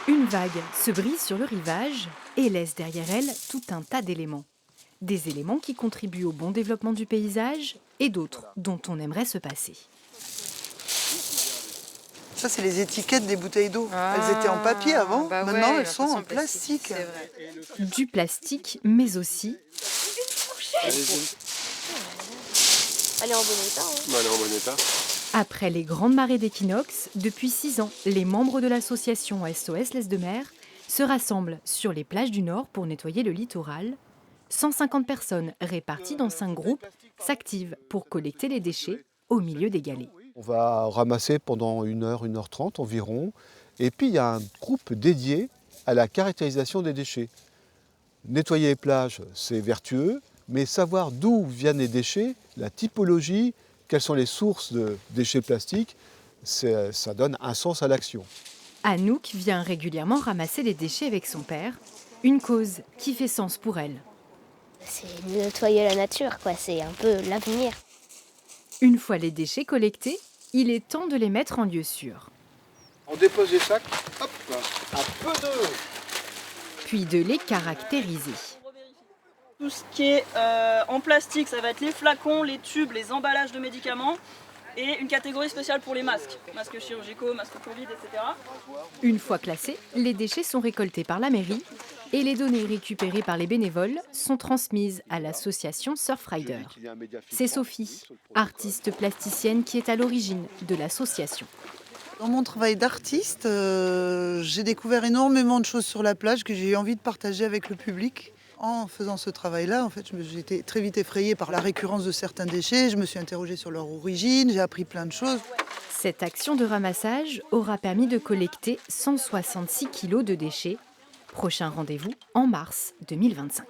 Une vague se brise sur le rivage et laisse derrière elle tout un tas d'éléments. Des éléments qui contribuent au bon développement du paysage et d'autres dont on aimerait se passer. Ça, c'est les étiquettes des bouteilles d'eau. Ah, Elles étaient en papier avant, bah maintenant ouais, elles sont en plastique. c'est vrai. Du plastique, mais aussi Elle est en bon état. Hein. Elle est en bon état. après les grandes marées d'équinoxe, depuis 6 ans, les membres de l'association SOS Laisse de Mer se rassemblent sur les plages du Nord pour nettoyer le littoral. 150 personnes réparties dans 5 groupes s'activent pour collecter les déchets au milieu des galets. On va ramasser pendant 1 heure environ. Et puis il y a un groupe dédié à la caractérisation des déchets. Nettoyer les plages, c'est vertueux, mais savoir d'où viennent les déchets, la typologie, quelles sont les sources de déchets plastiques, ça donne un sens à l'action. Anouk vient régulièrement ramasser les déchets avec son père, une cause qui fait sens pour elle. C'est nettoyer la nature, quoi. C'est un peu l'avenir. Une fois les déchets collectés, il est temps de les mettre en lieu sûr. On dépose les sacs, hop, un peu d'eau. Puis de les caractériser. Tout ce qui est en plastique, ça va être les flacons, les tubes, les emballages de médicaments et une catégorie spéciale pour les masques. Masques chirurgicaux, masques Covid, etc. Une fois classés, les déchets sont récoltés par la mairie et les données récupérées par les bénévoles sont transmises à l'association Surfrider. C'est Sophie, artiste plasticienne, qui est à l'origine de l'association. Dans mon travail d'artiste, j'ai découvert énormément de choses sur la plage que j'ai eu envie de partager avec le public. En faisant ce travail-là, en fait, j'ai été très vite effrayée par la récurrence de certains déchets. Je me suis interrogée sur leur origine, j'ai appris plein de choses. Cette action de ramassage aura permis de collecter 166 kilos de déchets. Prochain rendez-vous en mars 2025.